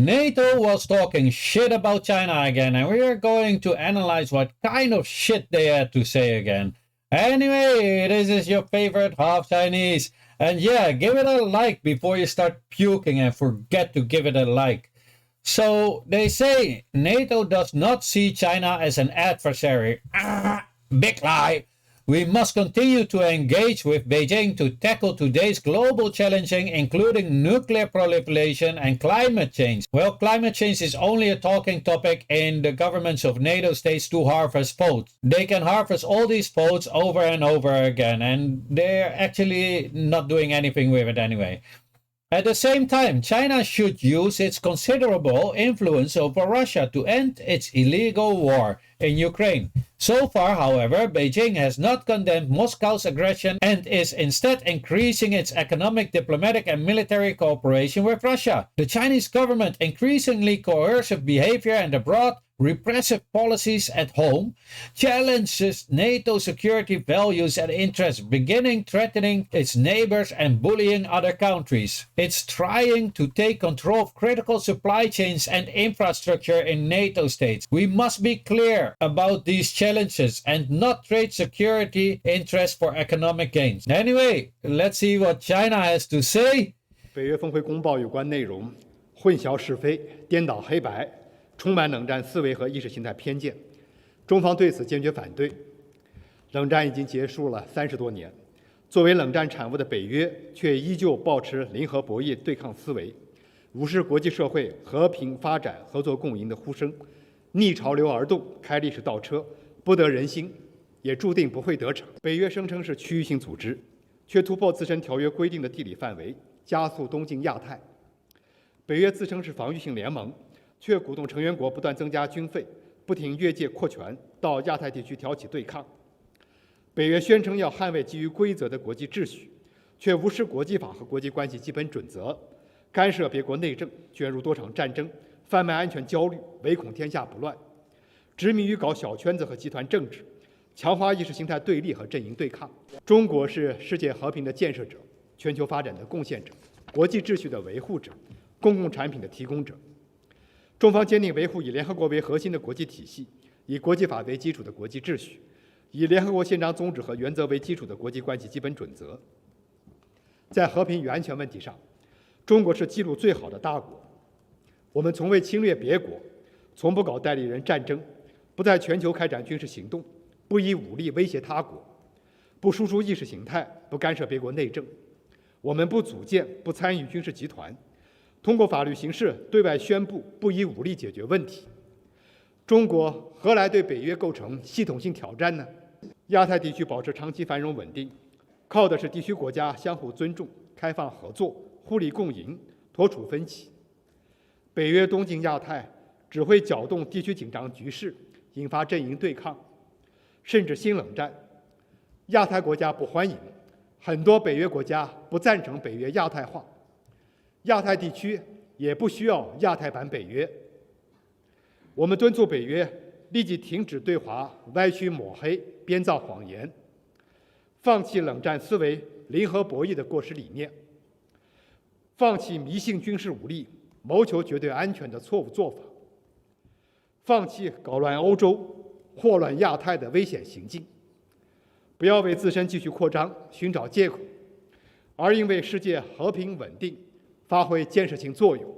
NATO was talking shit about China again, and we are going to analyze what kind of shit they had to say again. Anyway, this is your favorite half Chinese. And yeah, give it a like before you start puking and forget to give it a like. So they say NATO does not see China as an adversary. Big lie. We must continue to engage with Beijing to tackle today's global challenges, including nuclear proliferation and climate change. Well, climate change is only a talking topic in the governments of NATO states to harvest votes. They can harvest all these votes over and over again, and they're actually not doing anything with it anyway. At the same time, China should use its considerable influence over Russia to end its illegal war in Ukraine. So far, however, Beijing has not condemned Moscow's aggression and is instead increasing its economic, diplomatic, and military cooperation with Russia. The Chinese government increasingly coercive behavior and abroad repressive policies at home challenges NATO security values and interests, beginning threatening its neighbors and bullying other countries. It's trying to take control of critical supply chains and infrastructure in NATO states. We must be clear about these challenges and not trade security interests for economic gains. Anyway, let's see what China has to say. 北约峰会公报有关内容混淆是非、颠倒黑白，充满冷战思维和意识形态偏见，中方对此坚决反对。冷战已经结束了30多年，作为冷战产物的北约却依旧保持零和博弈对抗思维，无视国际社会和平发展、合作共赢的呼声，逆潮流而动，开历史倒车，不得人心，也注定不会得逞。北约声称是区域性组织，却突破自身条约规定的地理范围，加速东进亚太。北约自称是防御性联盟，却鼓动成员国不断增加军费，不停越界扩权，到亚太地区挑起对抗。北约宣称要捍卫基于规则的国际秩序，却无视国际法和国际关系基本准则，干涉别国内政，卷入多场战争，贩卖安全焦虑，唯恐天下不乱，执迷于搞小圈子和集团政治，强化意识形态对立和阵营对抗。中国是世界和平的建设者，全球发展的贡献者，国际秩序的维护者，公共产品的提供者。中方坚定维护以联合国为核心的国际体系，以国际法为基础的国际秩序，以联合国宪章宗旨和原则为基础的国际关系基本准则。在和平与安全问题上，中国是记录最好的大国。我们从未侵略别国，从不搞代理人战争，不在全球开展军事行动，不以武力威胁他国，不输出意识形态，不干涉别国内政。我们不组建、不参与军事集团，通过法律形式对外宣布不以武力解决问题。中国何来对北约构成系统性挑战呢？亚太地区保持长期繁荣稳定，靠的是地区国家相互尊重、开放合作、互利共赢、妥处分歧。北约东进亚太只会搅动地区紧张局势，引发阵营对抗，甚至新冷战。亚太国家不欢迎，很多北约国家不赞成北约亚太化，亚太地区也不需要亚太版北约。我们敦促北约立即停止对华歪曲抹黑、编造谎言，放弃冷战思维、零和博弈的过时理念，放弃迷信军事武力、谋求绝对安全的错误做法，放弃搞乱欧洲、祸乱亚太的危险行径，不要为自身继续扩张寻找借口，而应为世界和平稳定发挥建设性作用。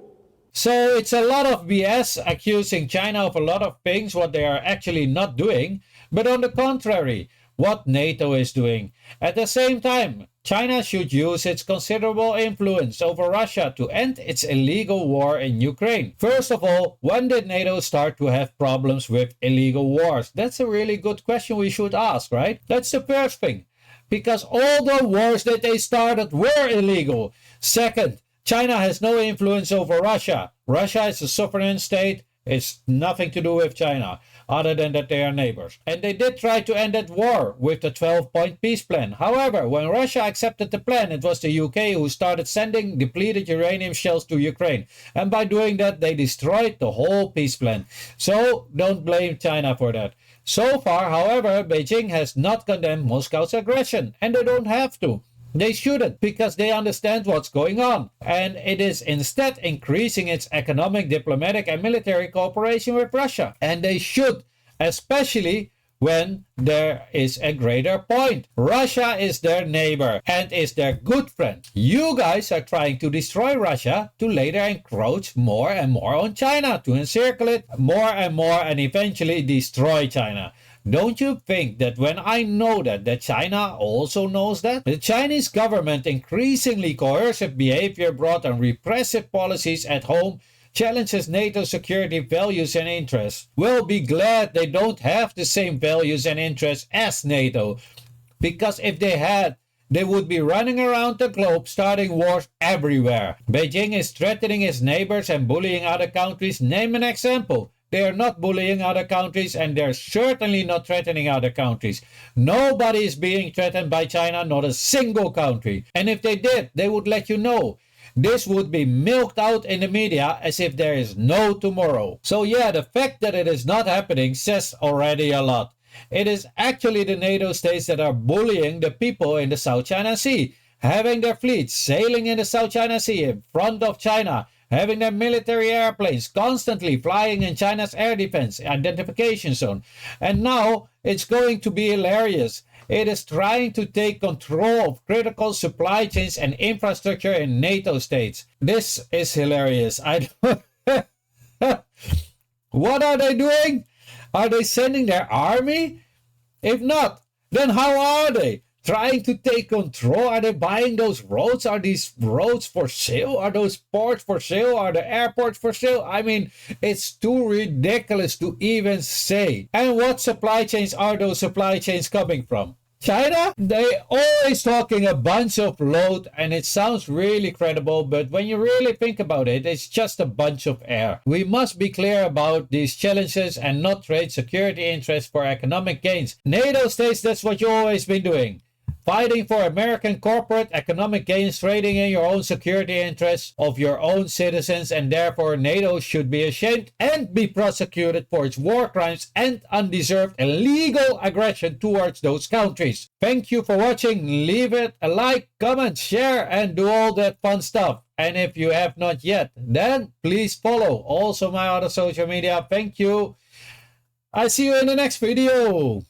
So it's a lot of BS accusing China of a lot of things what they are actually not doing, but on the contrary, what NATO is doing. At the same time, China should use its considerable influence over Russia to end its illegal war in Ukraine. First of all, when did NATO start to have problems with illegal wars? That's a really good question we should ask, right? That's the first thing. Because all the wars that they started were illegal. Second, China has no influence over Russia. Russia is a sovereign state. It's nothing to do with China, other than that they are neighbors. And they did try to end that war with the 12-point peace plan. However, when Russia accepted the plan, it was the UK who started sending depleted uranium shells to Ukraine. And by doing that, they destroyed the whole peace plan. So don't blame China for that. So far, however, Beijing has not condemned Moscow's aggression, and they don't have to. They shouldn't, because they understand what's going on. And it is instead increasing its economic, diplomatic, and military cooperation with Russia. And they should, especially when there is a greater point. Russia is their neighbor and is their good friend. You guys are trying to destroy Russia to later encroach more and more on China, to encircle it more and more and eventually destroy China. Don't you think that when I know that China also knows that? The Chinese government increasingly coercive behavior abroad and repressive policies at home challenges NATO's security values and interests. We'll be glad they don't have the same values and interests as NATO. Because if they had, they would be running around the globe starting wars everywhere. Beijing is threatening its neighbors and bullying other countries. Name an example. They are not bullying other countries and they're certainly not threatening other countries. Nobody is being threatened by China, not a single country. And if they did, they would let you know. This would be milked out in the media as if there is no tomorrow. So yeah, the fact that it is not happening says already a lot. It is actually the NATO states that are bullying the people in the South China Sea, having their fleets sailing in the South China Sea in front of China, having their military airplanes constantly flying in China's air defense identification zone. And now it's going to be hilarious. It is trying to take control of critical supply chains and infrastructure in NATO states. This is hilarious. What are they doing? Are they sending their army? If not, then how are they? Trying to take control? Are they buying those roads? Are these roads for sale? Are those ports for sale? Are the airports for sale? I mean, it's too ridiculous to even say. And what supply chains are those supply chains coming from? China? They always talking a bunch of load and it sounds really credible, but when you really think about it, it's just a bunch of air. We must be clear about these challenges and not trade security interests for economic gains. NATO states that's what you've always been doing. Fighting for American corporate economic gains, trading in your own security interests of your own citizens, and therefore NATO should be ashamed and be prosecuted for its war crimes and undeserved illegal aggression towards those countries. Thank you for watching. Leave it a like, comment, share, and do all that fun stuff. And if you have not yet, then please follow also my other social media. Thank you. I see you in the next video.